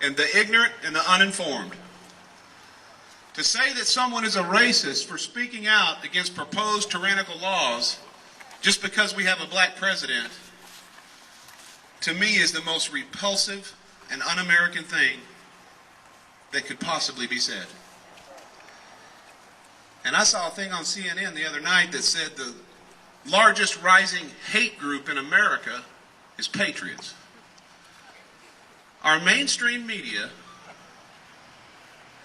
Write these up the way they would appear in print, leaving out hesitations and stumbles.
and the ignorant and the uninformed. To say that someone is a racist for speaking out against proposed tyrannical laws just because we have a black president, to me is the most repulsive and un-American thing that could possibly be said. And I saw a thing on CNN the other night that said the largest rising hate group in America is patriots. Our mainstream media,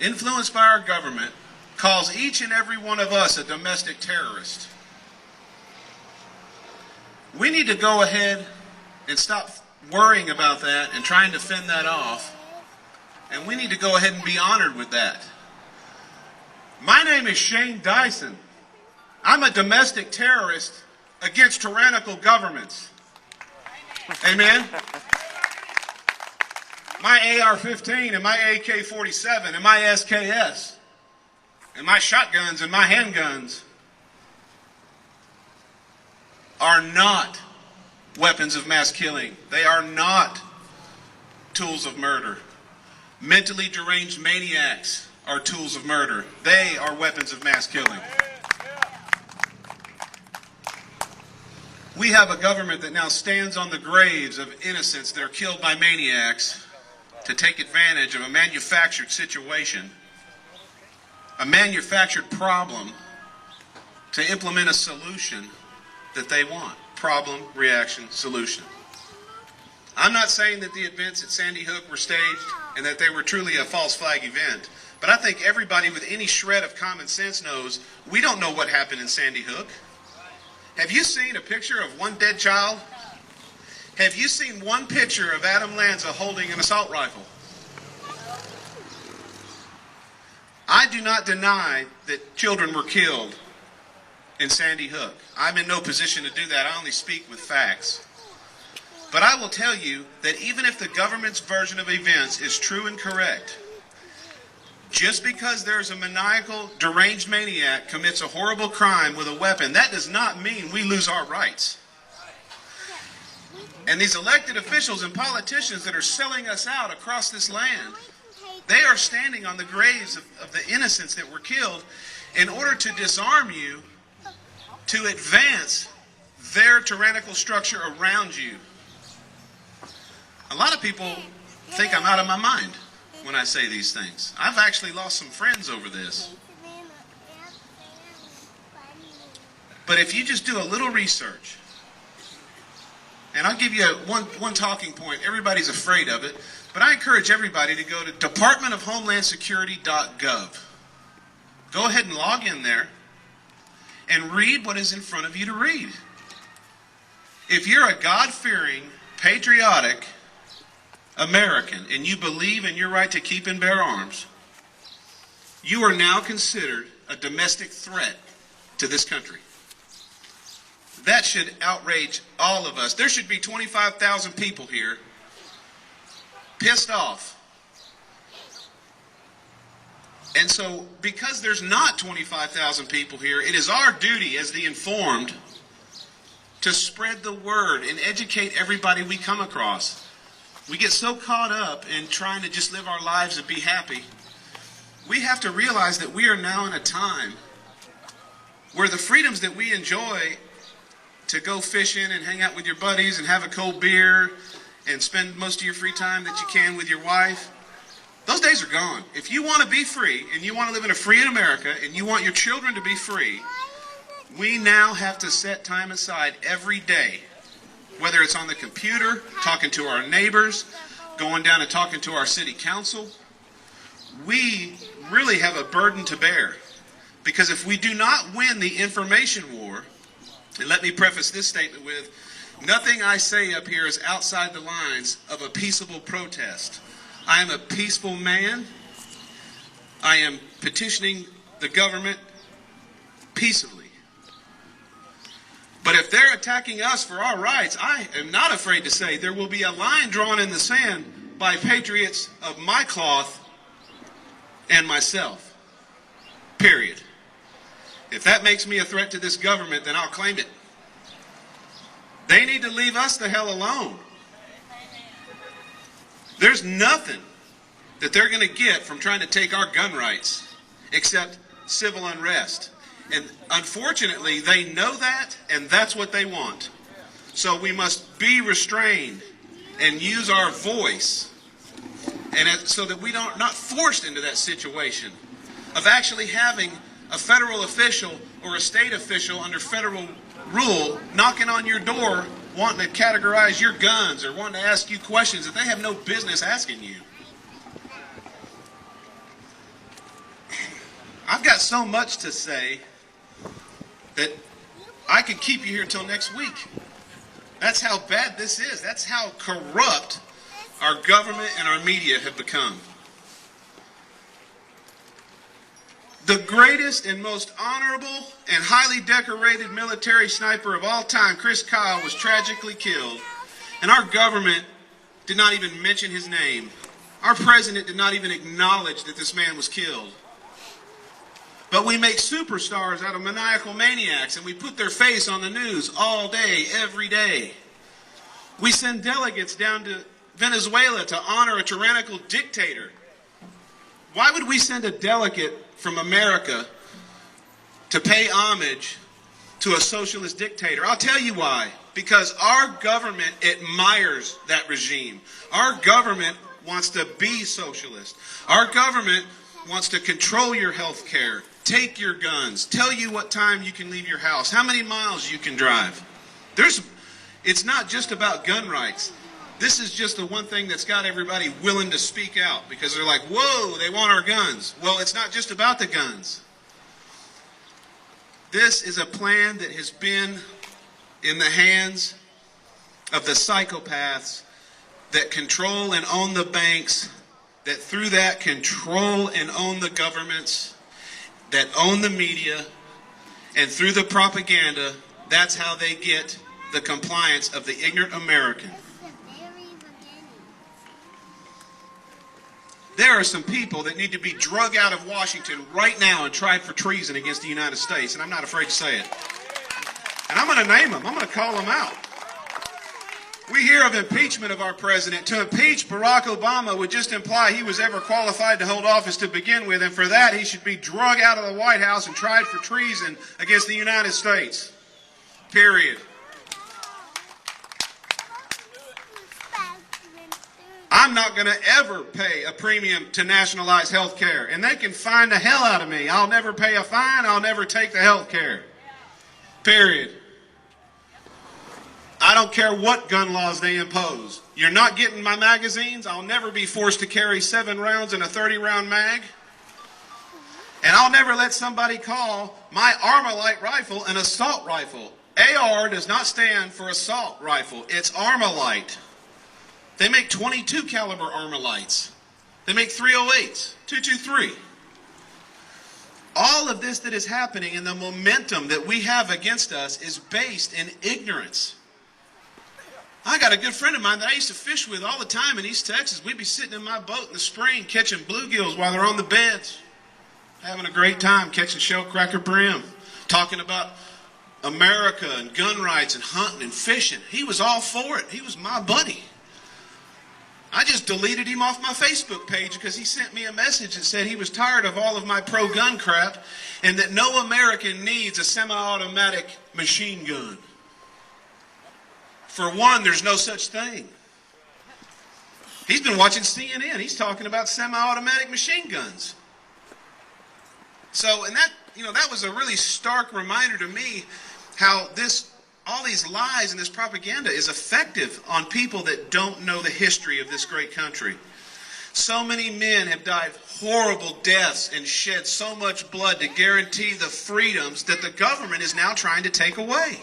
influenced by our government, calls each and every one of us a domestic terrorist. We need to go ahead and stop worrying about that and trying to fend that off. And we need to go ahead and be honored with that. My name is Shane Dyson. I'm a domestic terrorist against tyrannical governments. Amen? My AR-15 and my AK-47 and my SKS and my shotguns and my handguns are not weapons of mass killing. They are not tools of murder. Mentally deranged maniacs are tools of murder. They are weapons of mass killing. We have a government that now stands on the graves of innocents that are killed by maniacs to take advantage of a manufactured situation, a manufactured problem, to implement a solution that they want. Problem, reaction, solution. I'm not saying that the events at Sandy Hook were staged and that they were truly a false flag event, but I think everybody with any shred of common sense knows we don't know what happened in Sandy Hook. Have you seen a picture of one dead child? Have you seen one picture of Adam Lanza holding an assault rifle? I do not deny that children were killed in Sandy Hook. I'm in no position to do that. I only speak with facts. But I will tell you that even if the government's version of events is true and correct, just because there's a maniacal, deranged maniac commits a horrible crime with a weapon, that does not mean we lose our rights. And these elected officials and politicians that are selling us out across this land, they are standing on the graves of the innocents that were killed in order to disarm you, to advance their tyrannical structure around you. A lot of people think I'm out of my mind when I say these things. I've actually lost some friends over this. But if you just do a little research, and I'll give you one talking point. Everybody's afraid of it, but I encourage everybody to go to departmentofhomelandsecurity.gov. Go ahead and log in there and read what is in front of you to read. If you're a God-fearing, patriotic American and you believe in your right to keep and bear arms, you are now considered a domestic threat to this country. That should outrage all of us. There should be 25,000 people here pissed off. And so, because there's not 25,000 people here, it is our duty as the informed to spread the word and educate everybody we come across. We get so caught up in trying to just live our lives and be happy. We have to realize that we are now in a time where the freedoms that we enjoy to go fishing and hang out with your buddies and have a cold beer and spend most of your free time that you can with your wife, those days are gone. If you want to be free and you want to live in a free America and you want your children to be free, we now have to set time aside every day, whether it's on the computer, talking to our neighbors, going down and talking to our city council. We really have a burden to bear, because if we do not win the information war, and let me preface this statement with, nothing I say up here is outside the lines of a peaceable protest. I am a peaceful man. I am petitioning the government peaceably. But if they're attacking us for our rights, I am not afraid to say there will be a line drawn in the sand by patriots of my cloth and myself. Period. If that makes me a threat to this government, then I'll claim it. They need to leave us the hell alone. There's nothing that they're going to get from trying to take our gun rights, except civil unrest. And unfortunately, they know that, and that's what they want. So we must be restrained and use our voice, and so that we don't not forced into that situation of actually having a federal official or a state official under federal rule knocking on your door wanting to categorize your guns or wanting to ask you questions that they have no business asking you. I've got so much to say that I could keep you here until next week. That's how bad this is. That's how corrupt our government and our media have become. The greatest and most honorable and highly decorated military sniper of all time, Chris Kyle, was tragically killed, and our government did not even mention his name. Our president did not even acknowledge that this man was killed. But we make superstars out of maniacal maniacs, and we put their face on the news all day, every day. We send delegates down to Venezuela to honor a tyrannical dictator. Why would we send a delegate from America to pay homage to a socialist dictator? I'll tell you why. Because our government admires that regime. Our government wants to be socialist. Our government wants to control your health care, take your guns, tell you what time you can leave your house, how many miles you can drive. It's not just about gun rights. This is just the one thing that's got everybody willing to speak out, because they're like, whoa, they want our guns. Well, it's not just about the guns. This is a plan that has been in the hands of the psychopaths that control and own the banks, that through that control and own the governments, that own the media, and through the propaganda, that's how they get the compliance of the ignorant American. There are some people that need to be drug out of Washington right now and tried for treason against the United States, and I'm not afraid to say it. And I'm going to name them. I'm going to call them out. We hear of impeachment of our president. To impeach Barack Obama would just imply he was ever qualified to hold office to begin with, and for that he should be drug out of the White House and tried for treason against the United States. Period. I'm not going to ever pay a premium to nationalize health care, and they can fine the hell out of me. I'll never pay a fine. I'll never take the health care. Period. I don't care what gun laws they impose. You're not getting my magazines. I'll never be forced to carry 7 rounds in a 30-round mag. And I'll never let somebody call my Armalite rifle an assault rifle. AR does not stand for assault rifle. It's Armalite. They make 22 caliber Armalites. They make 308s, 223. All of this that is happening and the momentum that we have against us is based in ignorance. I got a good friend of mine that I used to fish with all the time in East Texas. We'd be sitting in my boat in the spring catching bluegills while they're on the beds, having a great time catching shellcracker brim, talking about America and gun rights and hunting and fishing. He was all for it. He was my buddy. I just deleted him off my Facebook page because he sent me a message that said he was tired of all of my pro-gun crap and that no American needs a semi-automatic machine gun. For one, there's no such thing. He's been watching CNN. He's talking about semi-automatic machine guns. So, and that was a really stark reminder to me how all these lies and this propaganda is effective on people that don't know the history of this great country. So many men have died horrible deaths and shed so much blood to guarantee the freedoms that the government is now trying to take away.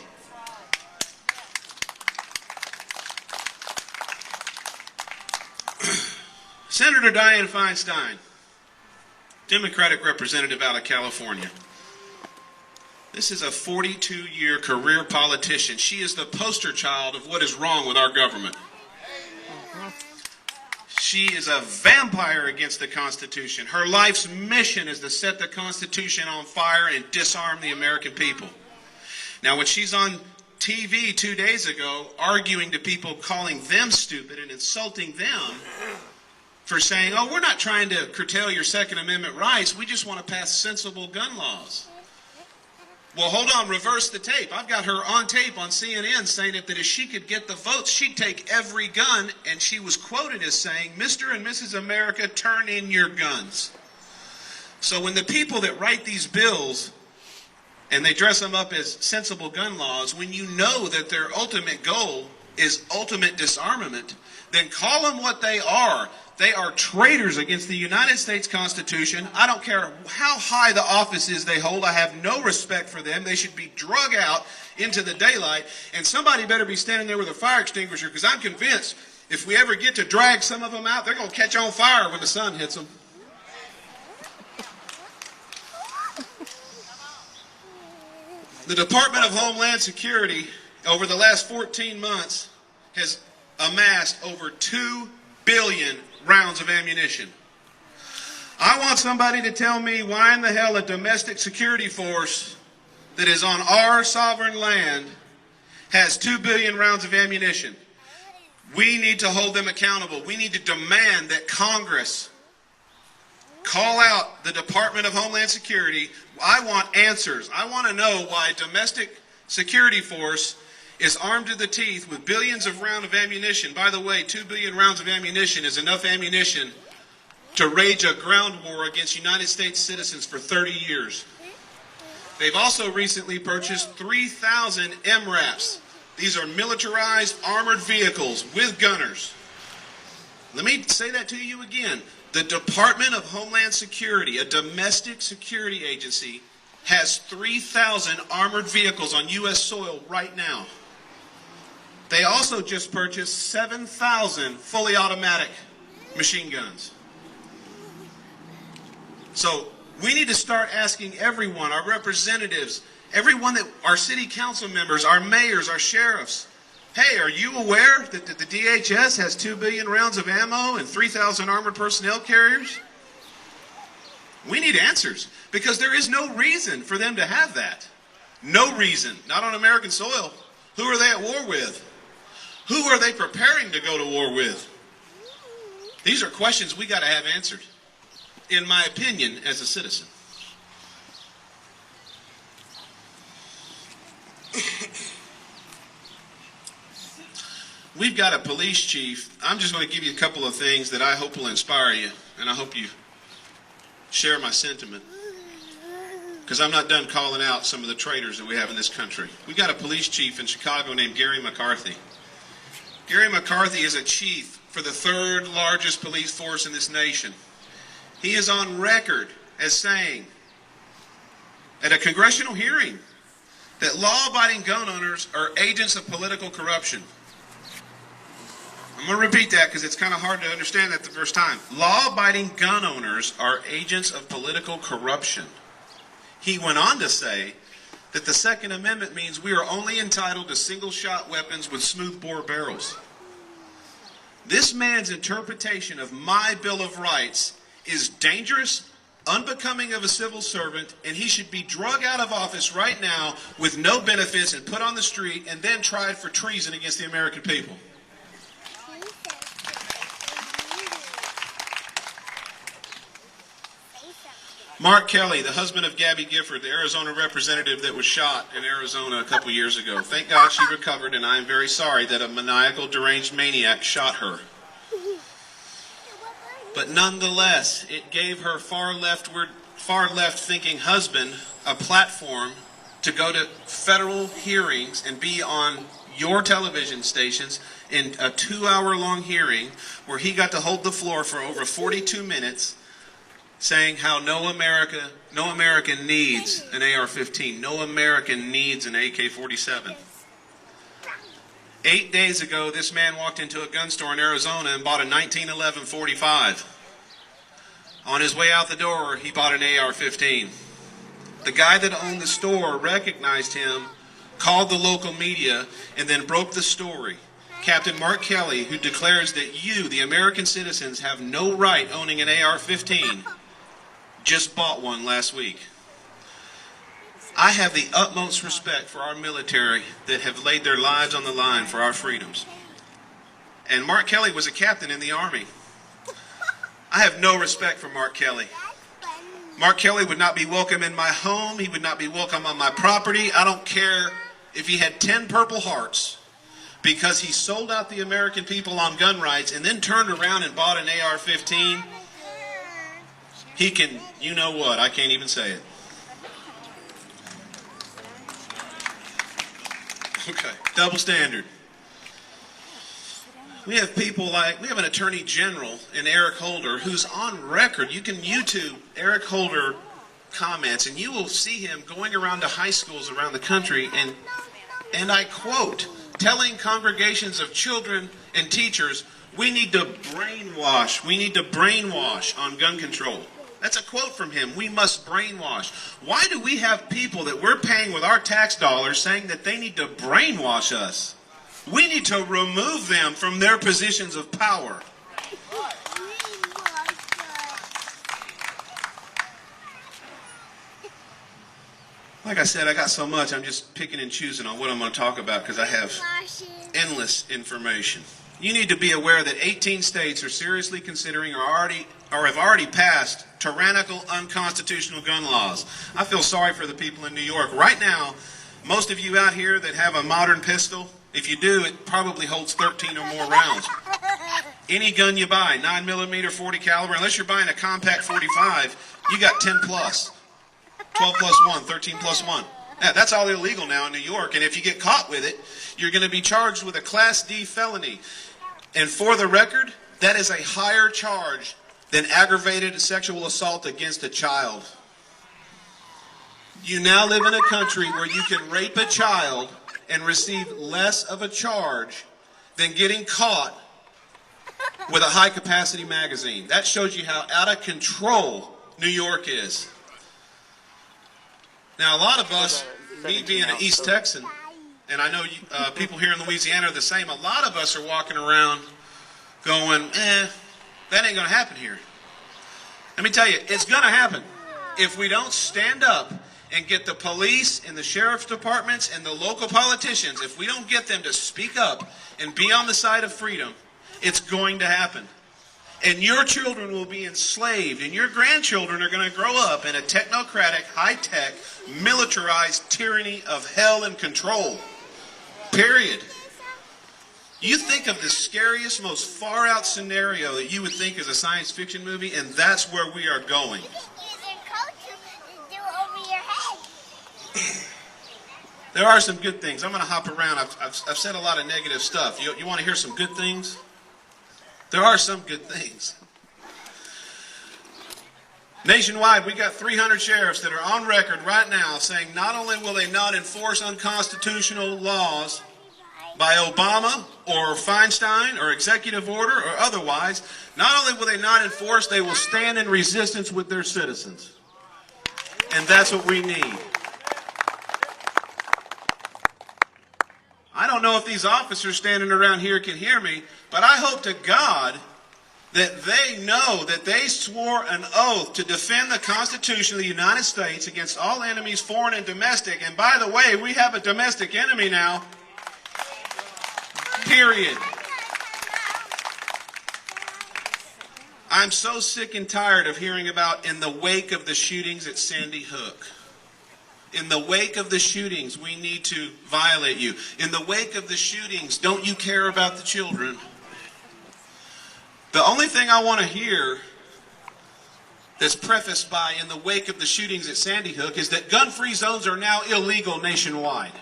Senator Dianne Feinstein, Democratic representative out of California. This is a 42-year career politician. She is the poster child of what is wrong with our government. She is a vampire against the Constitution. Her life's mission is to set the Constitution on fire and disarm the American people. Now, when she's on TV 2 days ago arguing to people, calling them stupid and insulting them for saying, oh, we're not trying to curtail your Second Amendment rights. We just want to pass sensible gun laws. Well, hold on, reverse the tape. I've got her on tape on CNN saying that if she could get the votes, she'd take every gun, and she was quoted as saying, Mr. and Mrs. America, turn in your guns. So when the people that write these bills, and they dress them up as sensible gun laws, when you know that their ultimate goal is ultimate disarmament, then call them what they are. They are traitors against the United States Constitution. I don't care how high the office is they hold. I have no respect for them. They should be drug out into the daylight. And somebody better be standing there with a fire extinguisher, because I'm convinced if we ever get to drag some of them out, they're going to catch on fire when the sun hits them. The Department of Homeland Security, over the last 14 months, has amassed over 2 billion rounds of ammunition. I want somebody to tell me why in the hell a domestic security force that is on our sovereign land has 2 billion rounds of ammunition. We need to hold them accountable. We need to demand that Congress call out the Department of Homeland Security. I want answers. I want to know why a domestic security force is armed to the teeth with billions of rounds of ammunition. By the way, 2 billion rounds of ammunition is enough ammunition to wage a ground war against United States citizens for 30 years. They've also recently purchased 3,000 MRAPs. These are militarized armored vehicles with gunners. Let me say that to you again. The Department of Homeland Security, a domestic security agency, has 3,000 armored vehicles on U.S. soil right now. They also just purchased 7,000 fully automatic machine guns. So we need to start asking everyone, our representatives, everyone that our city council members, our mayors, our sheriffs, hey, are you aware that the DHS has 2 billion rounds of ammo and 3,000 armored personnel carriers? We need answers, because there is no reason for them to have that. No reason. Not on American soil. Who are they at war with? Who are they preparing to go to war with? These are questions we got to have answered, in my opinion, as a citizen. We've got a police chief. I'm just going to give you a couple of things that I hope will inspire you, and I hope you share my sentiment, because I'm not done calling out some of the traitors that we have in this country. We've got a police chief in Chicago named Gary McCarthy. Gary McCarthy is a chief for the 3rd largest police force in this nation. He is on record as saying at a congressional hearing that law-abiding gun owners are agents of political corruption. I'm going to repeat that because it's kind of hard to understand that the first time. Law-abiding gun owners are agents of political corruption. He went on to say that the Second Amendment means we are only entitled to single-shot weapons with smooth-bore barrels. This man's interpretation of my Bill of Rights is dangerous, unbecoming of a civil servant, and he should be drug out of office right now with no benefits and put on the street and then tried for treason against the American people. Mark Kelly, the husband of Gabby Gifford, the Arizona representative that was shot in Arizona a couple years ago. Thank God she recovered, and I am very sorry that a maniacal, deranged maniac shot her. But nonetheless, it gave her far left-thinking husband a platform to go to federal hearings and be on your television stations in a 2-hour-long hearing where he got to hold the floor for over 42 minutes, saying how no American needs an AR-15. No American needs an AK-47. 8 days ago, this man walked into a gun store in Arizona and bought a 1911 .45. On his way out the door, he bought an AR-15. The guy that owned the store recognized him, called the local media, and then broke the story. Captain Mark Kelly, who declares that you, the American citizens, have no right owning an AR-15, just bought one last week. I have the utmost respect for our military that have laid their lives on the line for our freedoms. And Mark Kelly was a captain in the Army. I have no respect for Mark Kelly. Mark Kelly would not be welcome in my home. He would not be welcome on my property. I don't care if he had 10 Purple Hearts, because he sold out the American people on gun rights and then turned around and bought an AR-15. He can, you know what, I can't even say it. Okay, double standard. We have people like, we have an Attorney General in Eric Holder who's on record. You can YouTube Eric Holder comments and you will see him going around to high schools around the country and I quote, telling congregations of children and teachers, we need to brainwash on gun control. That's a quote from him. We must brainwash. Why do we have people that we're paying with our tax dollars saying that they need to brainwash us? We need to remove them from their positions of power. Like I said, I got so much, I'm just picking and choosing on what I'm going to talk about because I have endless information. You need to be aware that 18 states are seriously considering or have already passed tyrannical, unconstitutional gun laws. I feel sorry for the people in New York. Right now, most of you out here that have a modern pistol, if you do, it probably holds 13 or more rounds. Any gun you buy, 9mm, 40 caliber, unless you're buying a compact 45, you got 10 plus. 12 plus 1, 13 plus 1. Yeah, that's all illegal now in New York, and if you get caught with it, you're going to be charged with a Class D felony. And for the record, that is a higher charge than aggravated sexual assault against a child. You now live in a country where you can rape a child and receive less of a charge than getting caught with a high-capacity magazine. That shows you how out of control New York is. Now, a lot of us, me being an East Texan, and I know people here in Louisiana are the same, a lot of us are walking around going, that ain't going to happen here. Let me tell you, it's going to happen. If we don't stand up and get the police and the sheriff's departments and the local politicians, if we don't get them to speak up and be on the side of freedom, it's going to happen. And your children will be enslaved, and your grandchildren are going to grow up in a technocratic, high-tech, militarized tyranny of hell and control. Period. You think of the scariest, most far-out scenario that you would think is a science fiction movie, and that's where we are going. There are some good things. I'm going to hop around. I've said a lot of negative stuff. You want to hear some good things? There are some good things. Nationwide, we got 300 sheriffs that are on record right now saying not only will they not enforce unconstitutional laws by Obama or Feinstein or executive order or otherwise, not only will they not enforce, they will stand in resistance with their citizens. And that's what we need. I don't know if these officers standing around here can hear me, but I hope to God that they know that they swore an oath to defend the Constitution of the United States against all enemies, foreign and domestic. And by the way, we have a domestic enemy now. Period. I'm so sick and tired of hearing about in the wake of the shootings at Sandy Hook. In the wake of the shootings, we need to violate you. In the wake of the shootings, don't you care about the children? The only thing I want to hear that's prefaced by in the wake of the shootings at Sandy Hook is that gun-free zones are now illegal nationwide.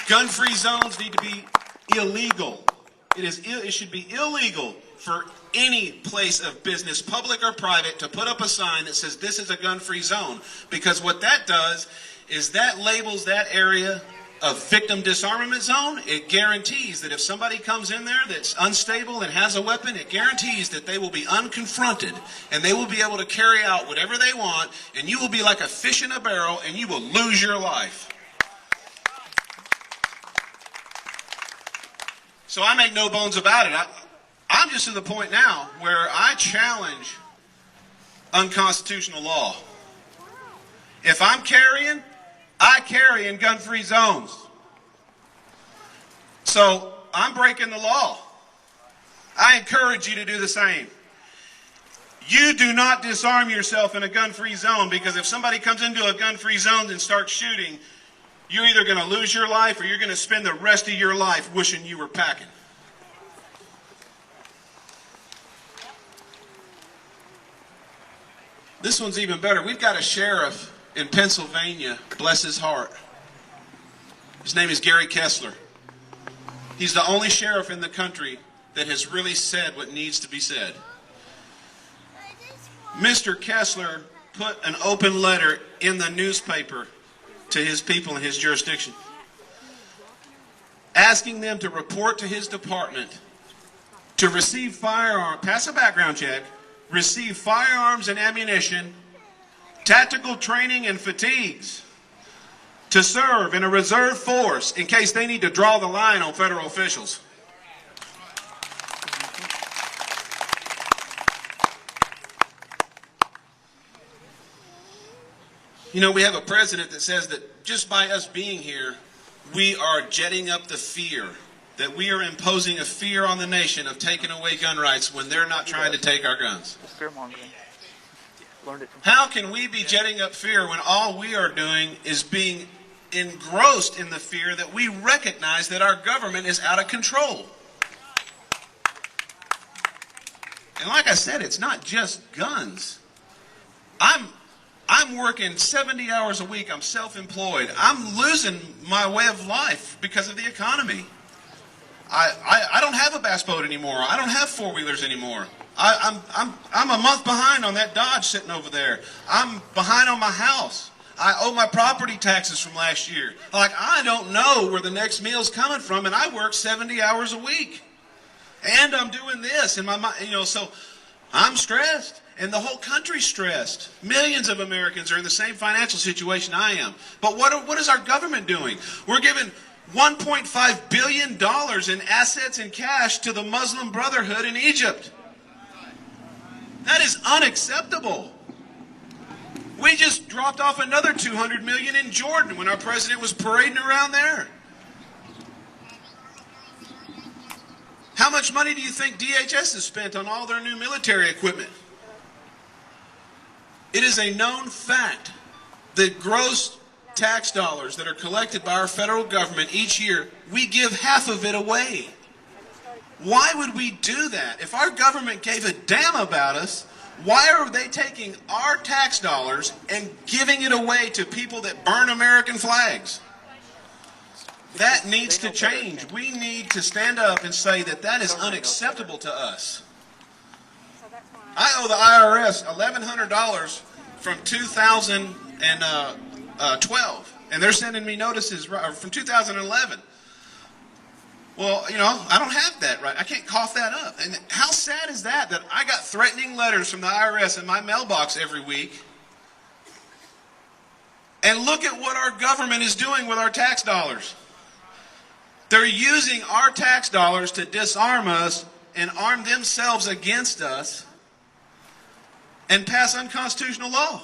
Gun-free zones need to be illegal. It should be illegal for any place of business, public or private, to put up a sign that says this is a gun-free zone. Because what that does is that labels that area a victim disarmament zone. It guarantees that if somebody comes in there that's unstable and has a weapon, it guarantees that they will be unconfronted and they will be able to carry out whatever they want, and you will be like a fish in a barrel and you will lose your life. So I make no bones about it. I'm just to the point now where I challenge unconstitutional law. If I'm carrying, I carry in gun-free zones. So I'm breaking the law. I encourage you to do the same. You do not disarm yourself in a gun-free zone, because if somebody comes into a gun-free zone and starts shooting, you're either going to lose your life or you're going to spend the rest of your life wishing you were packing. This one's even better. We've got a sheriff in Pennsylvania, bless his heart. His name is Gary Kessler. He's the only sheriff in the country that has really said what needs to be said. Mr. Kessler put an open letter in the newspaper to his people in his jurisdiction, asking them to report to his department to receive firearms, pass a background check, receive firearms and ammunition, tactical training and fatigues, to serve in a reserve force in case they need to draw the line on federal officials. You know, we have a president that says that just by us being here, we are jetting up the fear, that we are imposing a fear on the nation of taking away gun rights when they're not trying to take our guns. How can we be jetting up fear when all we are doing is being engrossed in the fear that we recognize that our government is out of control? And like I said, it's not just guns. I'm working 70 hours a week. I'm self-employed. I'm losing my way of life because of the economy. I don't have a bass boat anymore. I don't have four-wheelers anymore. I'm a month behind on that Dodge sitting over there. I'm behind on my house. I owe my property taxes from last year. Like, I don't know where the next meal's coming from, and I work 70 hours a week. And I'm doing this, and so I'm stressed. And the whole country's stressed. Millions of Americans are in the same financial situation I am. But what is our government doing? We're giving $1.5 billion in assets and cash to the Muslim Brotherhood in Egypt. That is unacceptable. We just dropped off another $200 million in Jordan when our president was parading around there. How much money do you think DHS has spent on all their new military equipment? It is a known fact that gross tax dollars that are collected by our federal government each year, we give half of it away. Why would we do that? If our government gave a damn about us, why are they taking our tax dollars and giving it away to people that burn American flags? That needs to change. We need to stand up and say that that is unacceptable to us. I owe the IRS $1,100 from 2012, and they're sending me notices from 2011. Well, I don't have that right. I can't cough that up. And how sad is that I got threatening letters from the IRS in my mailbox every week? And look at what our government is doing with our tax dollars. They're using our tax dollars to disarm us and arm themselves against us and pass unconstitutional law.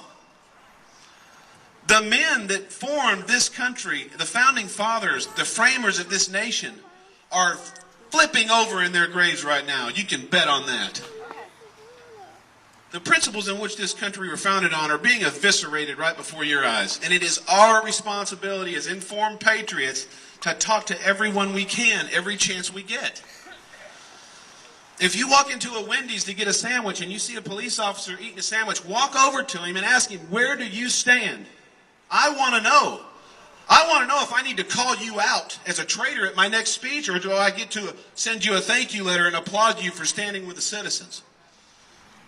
The men that formed this country, the founding fathers, the framers of this nation, are flipping over in their graves right now. You can bet on that. The principles in which this country were founded on are being eviscerated right before your eyes. And it is our responsibility as informed patriots to talk to everyone we can every chance we get. If you walk into a Wendy's to get a sandwich and you see a police officer eating a sandwich, walk over to him and ask him, where do you stand? I want to know. I want to know if I need to call you out as a traitor at my next speech, or do I get to send you a thank you letter and applaud you for standing with the citizens?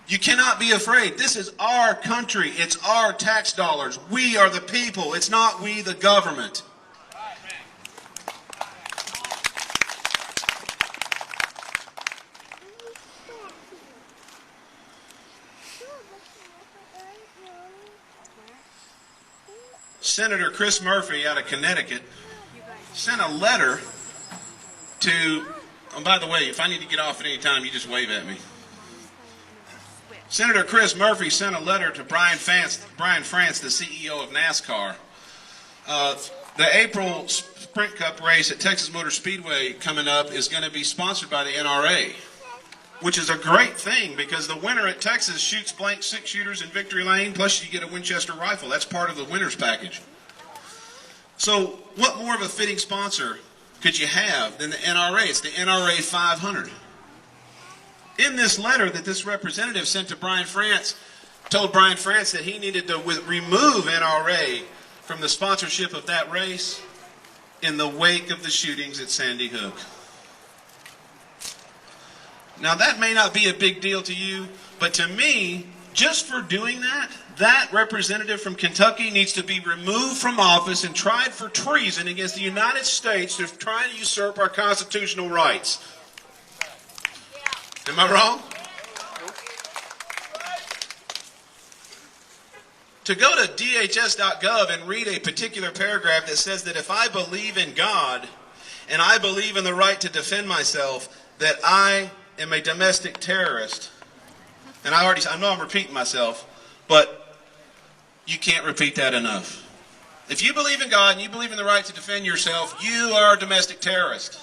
You cannot be afraid. This is our country. It's our tax dollars. We are the people. It's not we, the government. Senator Chris Murphy out of Connecticut sent a letter to, and by the way, if I need to get off at any time, you just wave at me. Senator Chris Murphy sent a letter to Brian France, the CEO of NASCAR. The April Sprint Cup race at Texas Motor Speedway coming up is going to be sponsored by the NRA. which is a great thing because the winner at Texas shoots blank 6-shooters in Victory Lane, plus you get a Winchester rifle. That's part of the winner's package. So what more of a fitting sponsor could you have than the NRA? It's the NRA 500. In this letter that this representative sent to Brian France, told Brian France that he needed to remove NRA from the sponsorship of that race in the wake of the shootings at Sandy Hook. Now that may not be a big deal to you, but to me, just for doing that, that representative from Kentucky needs to be removed from office and tried for treason against the United States to try to usurp our constitutional rights. Am I wrong? To go to DHS.gov and read a particular paragraph that says that if I believe in God and I believe in the right to defend myself, that I am a domestic terrorist. And I know I'm repeating myself, but you can't repeat that enough. If you believe in God and you believe in the right to defend yourself, you are a domestic terrorist.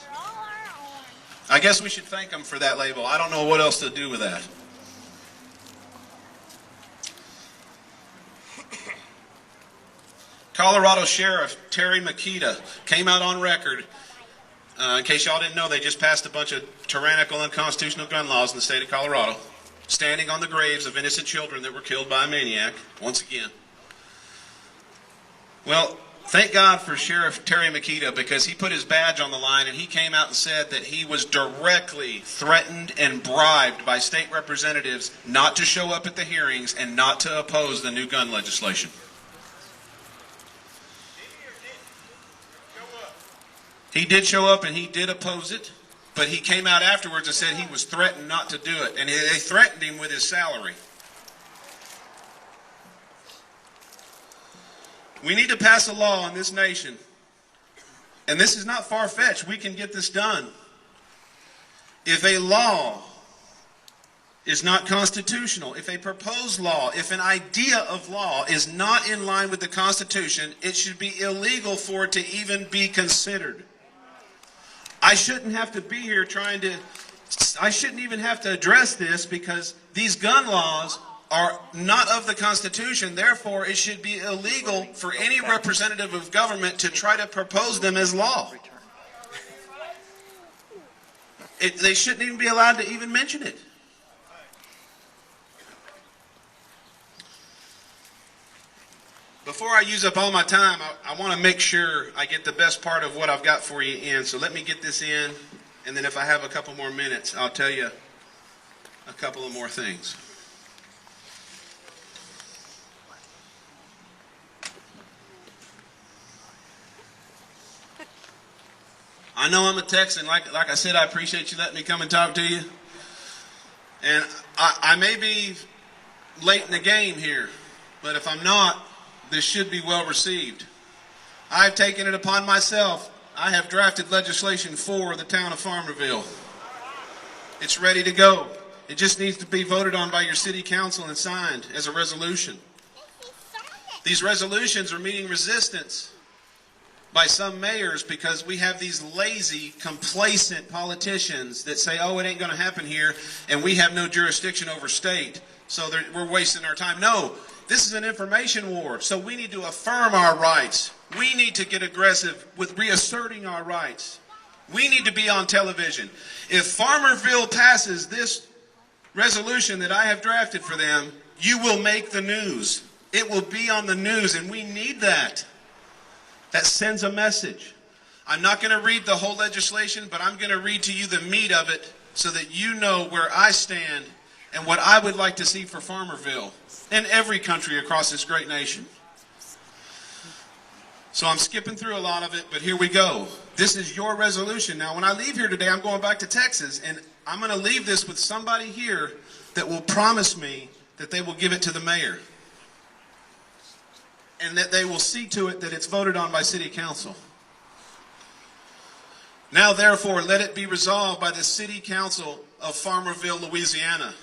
I guess we should thank them for that label. I don't know what else to do with that. Colorado Sheriff Terry Makita came out on record. In case y'all didn't know, they just passed a bunch of tyrannical, unconstitutional gun laws in the state of Colorado, standing on the graves of innocent children that were killed by a maniac, once again. Well, thank God for Sheriff Terry Makita, because he put his badge on the line and he came out and said that he was directly threatened and bribed by state representatives not to show up at the hearings and not to oppose the new gun legislation. He did show up and he did oppose it, but he came out afterwards and said he was threatened not to do it, and they threatened him with his salary. We need to pass a law in this nation, and this is not far-fetched. We can get this done. If a law is not constitutional, if a proposed law, if an idea of law is not in line with the Constitution, it should be illegal for it to even be considered. I shouldn't have to be here I shouldn't even have to address this because these gun laws are not of the Constitution. Therefore, it should be illegal for any representative of government to try to propose them as law. They shouldn't even be allowed to even mention it. Before I use up all my time, I want to make sure I get the best part of what I've got for you in. So let me get this in, and then if I have a couple more minutes, I'll tell you a couple of more things. I know I'm a Texan. Like I said, I appreciate you letting me come and talk to you. And I may be late in the game here, but if I'm not, this should be well received. I've taken it upon myself. I have drafted legislation for the town of Farmerville. It's ready to go. It just needs to be voted on by your city council and signed as a resolution. These resolutions are meeting resistance by some mayors because we have these lazy, complacent politicians that say, oh, it ain't going to happen here, and we have no jurisdiction over state, so we're wasting our time. No. This is an information war, so we need to affirm our rights. We need to get aggressive with reasserting our rights. We need to be on television. If Farmerville passes this resolution that I have drafted for them, you will make the news. It will be on the news, and we need that. That sends a message. I'm not going to read the whole legislation, but I'm going to read to you the meat of it so that you know where I stand and what I would like to see for Farmerville and every country across this great nation. So I'm skipping through a lot of it, but here we go. This is your resolution. Now, when I leave here today, I'm going back to Texas, and I'm going to leave this with somebody here that will promise me that they will give it to the mayor and that they will see to it that it's voted on by city council. Now, therefore, let it be resolved by the city council of Farmerville, Louisiana.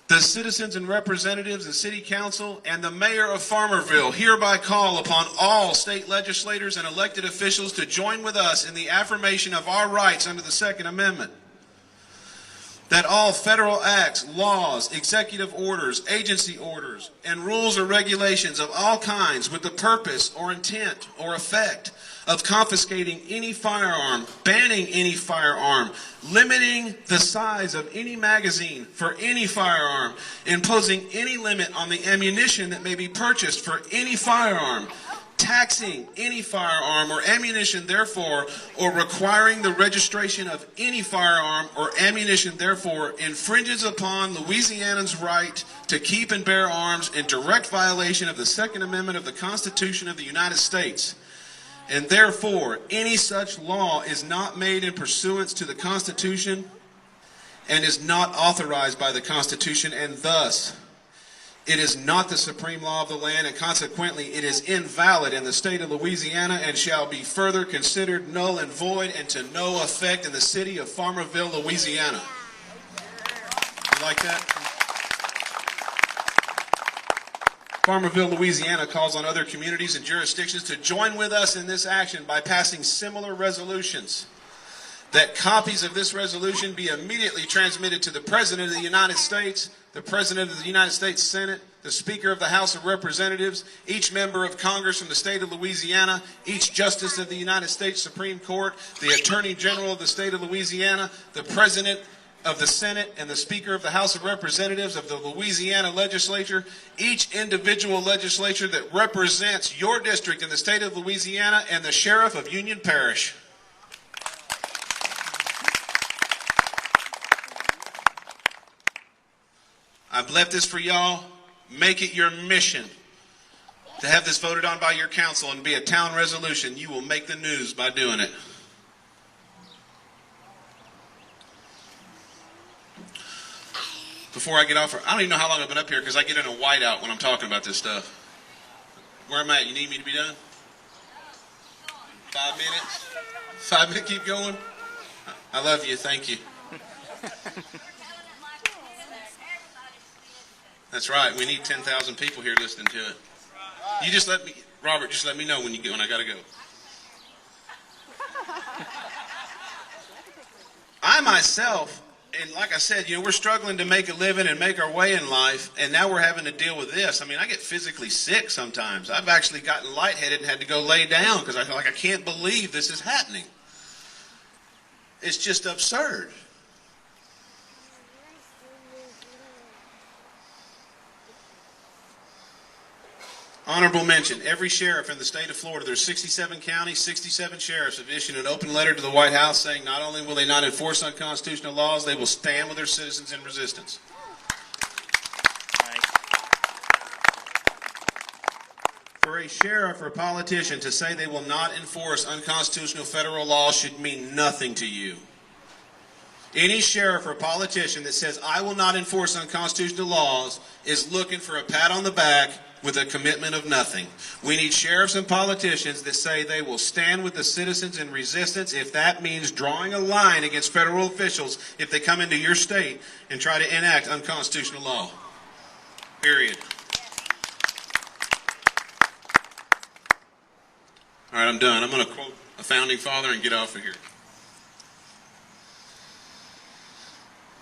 The citizens and representatives and city council and the mayor of Farmerville hereby call upon all state legislators and elected officials to join with us in the affirmation of our rights under the Second Amendment. that all federal acts, laws, executive orders, agency orders, and rules or regulations of all kinds with the purpose or intent or effect of confiscating any firearm, banning any firearm, limiting the size of any magazine for any firearm, imposing any limit on the ammunition that may be purchased for any firearm, taxing any firearm or ammunition therefore, or requiring the registration of any firearm or ammunition therefore, infringes upon Louisianans' right to keep and bear arms in direct violation of the Second Amendment of the Constitution of the United States. And therefore, any such law is not made in pursuance to the Constitution and is not authorized by the Constitution, and thus it is not the supreme law of the land, and consequently it is invalid in the state of Louisiana and shall be further considered null and void and to no effect in the city of Farmerville, Louisiana. You like that? Farmerville, Louisiana calls on other communities and jurisdictions to join with us in this action by passing similar resolutions. That copies of this resolution be immediately transmitted to the President of the United States, the President of the United States Senate, the Speaker of the House of Representatives, each member of Congress from the state of Louisiana, each Justice of the United States Supreme Court, the Attorney General of the state of Louisiana, the President of the Senate, and the Speaker of the House of Representatives of the Louisiana Legislature, each individual legislature that represents your district in the state of Louisiana, and the Sheriff of Union Parish. I've left this for y'all. Make it your mission to have this voted on by your council and be a town resolution. You will make the news by doing it. Before I get off, I don't even know how long I've been up here because I get in a whiteout when I'm talking about this stuff. Where am I at? You need me to be done? 5 minutes? 5 minutes, keep going? I love you. Thank you. That's right. We need 10,000 people here listening to it. You just let me, Robert, just let me know when you get, when I got to go. I myself, and like I said, you know, we're struggling to make a living and make our way in life, and now we're having to deal with this. I mean, I get physically sick sometimes. I've actually gotten lightheaded and had to go lay down because I feel like I can't believe this is happening. It's just absurd. Honorable mention, every sheriff in the state of Florida, there's 67 counties, 67 sheriffs have issued an open letter to the White House saying not only will they not enforce unconstitutional laws, they will stand with their citizens in resistance. For a sheriff or politician to say they will not enforce unconstitutional federal laws should mean nothing to you. Any sheriff or politician that says, I will not enforce unconstitutional laws, is looking for a pat on the back with a commitment of nothing. We need sheriffs and politicians that say they will stand with the citizens in resistance if that means drawing a line against federal officials if they come into your state and try to enact unconstitutional law. Period. All right, I'm done. I'm going to quote a founding father and get off of here.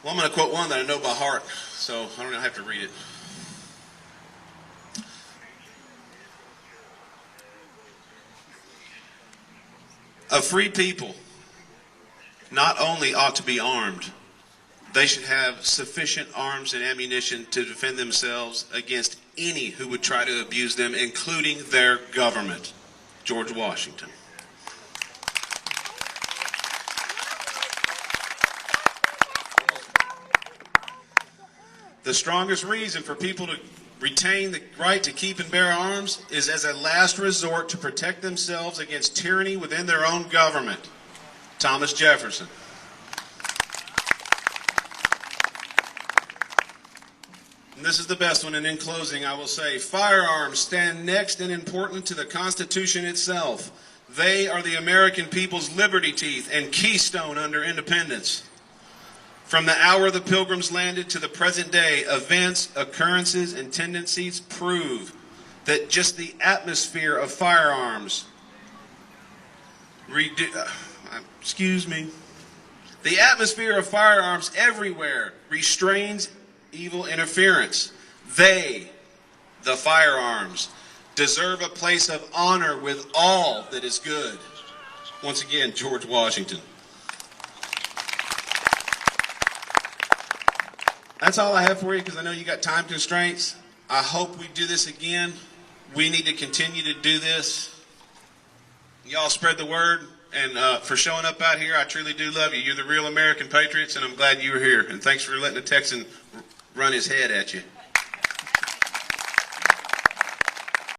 Well, I'm going to quote one that I know by heart, so I don't have to read it. A free people not only ought to be armed, they should have sufficient arms and ammunition to defend themselves against any who would try to abuse them, including their government. George Washington. The strongest reason for people to retain the right to keep and bear arms is as a last resort to protect themselves against tyranny within their own government. Thomas Jefferson. And this is the best one, and in closing I will say, firearms stand next in importance to the Constitution itself. They are the American people's liberty teeth and keystone under independence. From the hour the Pilgrims landed to the present day, events, occurrences, and tendencies prove that just the atmosphere of firearms, The atmosphere of firearms everywhere restrains evil interference. They, the firearms, deserve a place of honor with all that is good. Once again, George Washington. That's all I have for you because I know you got time constraints. I hope we do this again. We need to continue to do this. Y'all spread the word, and for showing up out here, I truly do love you. You're the real American patriots, and I'm glad you were here. And thanks for letting a Texan run his head at you.